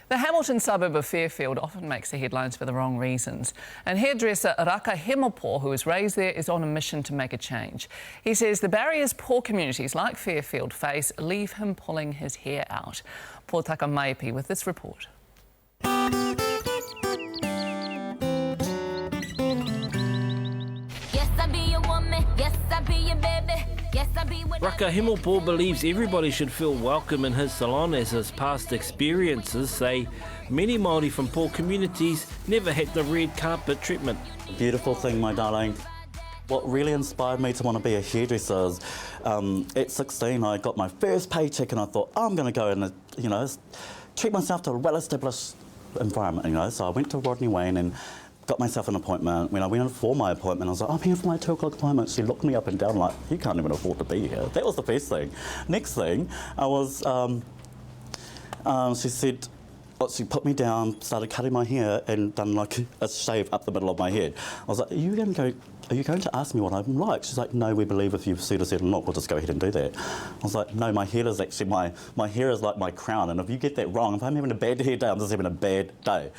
The Hamilton suburb of Fairfield often makes the headlines for the wrong reasons. And hairdresser Raka Hemopo, who was raised there, is on a mission to make a change. He says the barriers poor communities like Fairfield face leave him pulling his hair out. Potaka Maipi with this report. Raka Hemopo believes everybody should feel welcome in his salon, as his past experiences say many Māori from poor communities never had the red carpet treatment. Beautiful thing, my darling. What really inspired me to want to be a hairdresser is at 16 I got my first paycheck and I thought, I'm going to go and treat myself to a well-established environment, So I went to Rodney Wayne and got myself an appointment. When I went in for my appointment, I was like, I'm here for my 2 o'clock appointment. She looked me up and down like, you can't even afford to be here. That was the first thing. Next thing, I was, she said, she put me down, started cutting my hair and done like a shave up the middle of my head. I was like, are you going to ask me what I'm like? She's like, no, we believe if you suit a certain look, we'll just go ahead and do that. I was like, no, my hair is actually, my hair is like my crown, and if you get that wrong, if I'm having a bad hair day, I'm just having a bad day.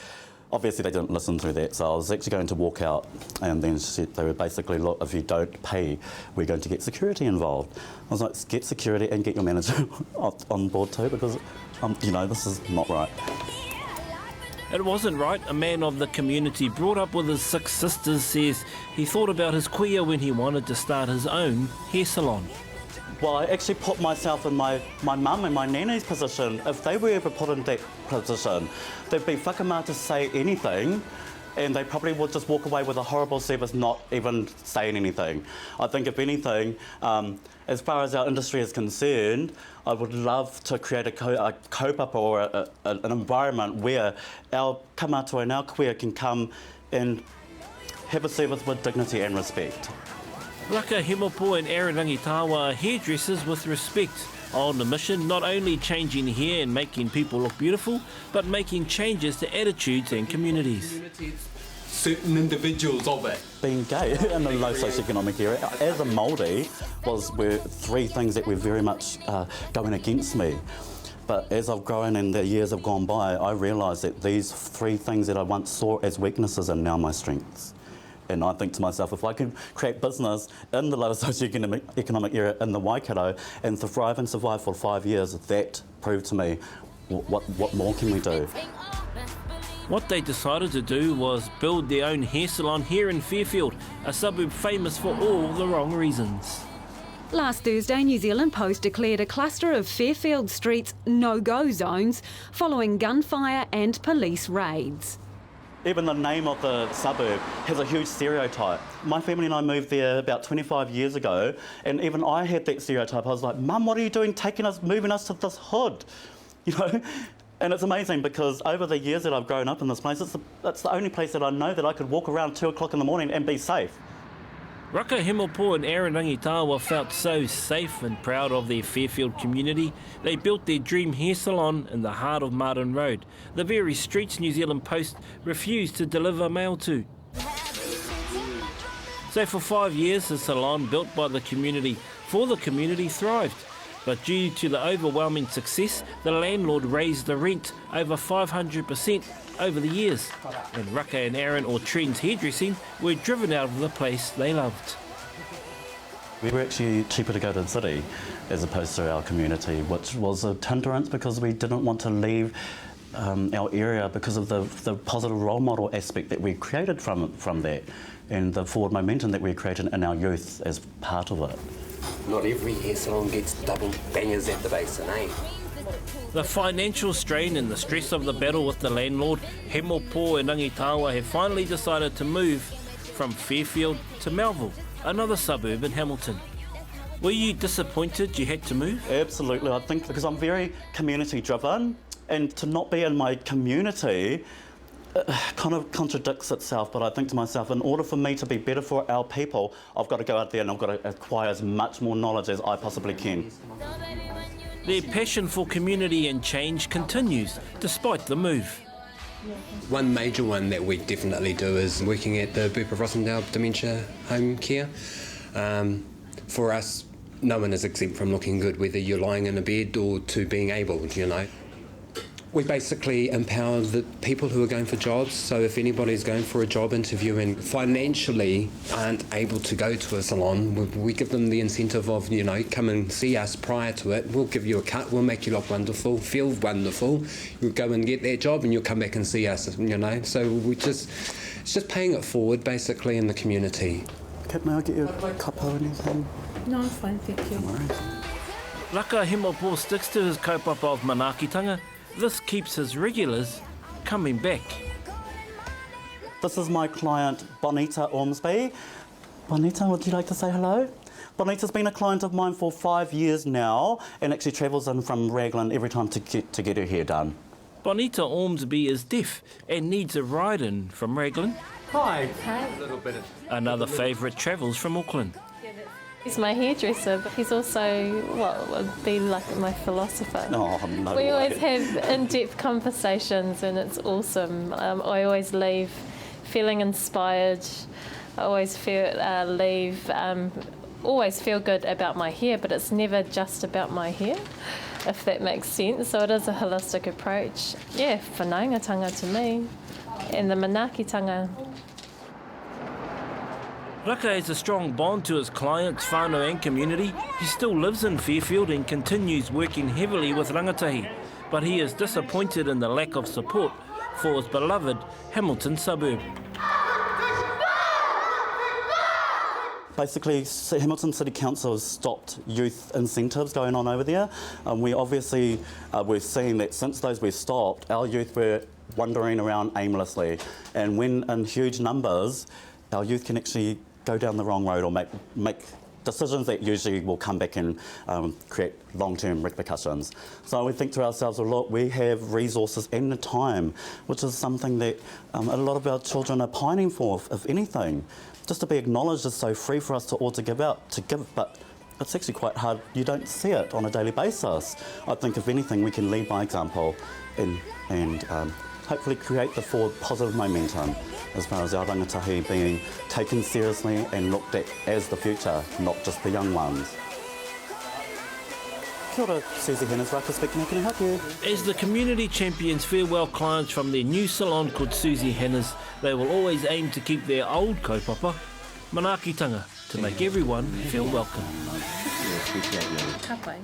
Obviously they didn't listen through that, so I was actually going to walk out, and then they were basically, look, if you don't pay, we're going to get security involved. I was like, get security and get your manager on board too, because this is not right. It wasn't right. A man of the community brought up with his 6 sisters says he thought about his queer when he wanted to start his own hair salon. Well, I actually put myself in my mum and my nanny's position. If they were ever put in that position, they'd be whakamā to say anything, and they probably would just walk away with a horrible service, not even saying anything. I think if anything, as far as our industry is concerned, I would love to create a kaupapa or an environment where our kamātua and our queer can come and have a service with dignity and respect. Raka Hemopo and Aaron Rangitawa are hairdressers with respect, on a mission not only changing hair and making people look beautiful, but making changes to attitudes and communities. Certain individuals of it. Being gay in the low socioeconomic area, as a Māori, were 3 things that were very much going against me. But as I've grown and the years have gone by, I realised that these 3 things that I once saw as weaknesses are now my strengths. And I think to myself, if I can create business in the lower socioeconomic area in the Waikato and thrive and survive for 5 years, that proved to me what more can we do. What they decided to do was build their own hair salon here in Fairfield, a suburb famous for all the wrong reasons. Last Thursday, New Zealand Post declared a cluster of Fairfield streets no-go zones following gunfire and police raids. Even the name of the suburb has a huge stereotype. My family and I moved there about 25 years ago, and even I had that stereotype. I was like, Mum, what are you doing moving us to this hood? And it's amazing because over the years that I've grown up in this place, it's the only place that I know that I could walk around 2 o'clock in the morning and be safe. Raka Hemopo and Aaron Rangitawa felt so safe and proud of their Fairfield community, they built their dream hair salon in the heart of Martin Road, the very streets New Zealand Post refused to deliver mail to. So for 5 years, the salon built by the community for the community thrived. But due to the overwhelming success, the landlord raised the rent over 500% over the years, and Raka and Aaron, or Trends Hairdressing, were driven out of the place they loved. We were actually cheaper to go to the city as opposed to our community, which was a hindrance because we didn't want to leave our area because of the positive role model aspect that we created from that, and the forward momentum that we created in our youth as part of it. Not every hair salon gets double bangers at the basin, eh? The financial strain and the stress of the battle with the landlord, Hemopo and Rangitawa have finally decided to move from Fairfield to Melville, another suburb in Hamilton. Were you disappointed you had to move? Absolutely, I think because I'm very community driven, and to not be in my community kind of contradicts itself, but I think to myself, in order for me to be better for our people, I've got to go out there and I've got to acquire as much more knowledge as I possibly can. Their passion for community and change continues, despite the move. One major one that we definitely do is working at the Bupa Rossendale Dementia Home Care. For us, no one is exempt from looking good, whether you're lying in a bed or to being able, We basically empower the people who are going for jobs. So if anybody's going for a job interview and financially aren't able to go to a salon, we give them the incentive of, you know, come and see us prior to it. We'll give you a cut, we'll make you look wonderful, feel wonderful. You'll go and get that job and you'll come back and see us, you know. So it's just paying it forward basically in the community. May I get you a cup or anything? No, I'm fine, thank you. Raka Hemopo sticks to his kaupapa of manaakitanga. This keeps his regulars coming back. This is my client, Bonita Ormsby. Bonita, would you like to say hello? Bonita's been a client of mine for 5 years now and actually travels in from Raglan every time to get her hair done. Bonita Ormsby is deaf and needs a ride-in from Raglan. Hi. Hi. Another favourite travels from Auckland. He's my hairdresser, but he's also, would be like my philosopher. Oh, no We way. always have in-depth conversations and it's awesome. I always leave feeling inspired. I always always feel good about my hair, but it's never just about my hair, if that makes sense. So it is a holistic approach. Yeah, whanaungatanga to me, and the manaakitanga. Raka has a strong bond to his clients, whānau and community. He still lives in Fairfield and continues working heavily with rangatahi, but he is disappointed in the lack of support for his beloved Hamilton suburb. Basically, Hamilton City Council has stopped youth incentives going on over there. We obviously, we've seen that since those were stopped, our youth were wandering around aimlessly. And when in huge numbers, our youth can actually go down the wrong road or make decisions that usually will come back and create long-term repercussions. So we think to ourselves, well, look, we have resources and the time, which is something that a lot of our children are pining for, if anything. Just to be acknowledged is so free for us to all to give, but it's actually quite hard. You don't see it on a daily basis. I think if anything, we can lead by example and hopefully create the forward positive momentum as far as our rangatahi being taken seriously and looked at as the future, not just the young ones. Kia ora, Susie Hennes, Raka speaking, how can I help you? As the community champions farewell clients from their new salon called Susie Hennes, they will always aim to keep their old kaupapa, manaakitanga, to make everyone feel welcome. Ka pai.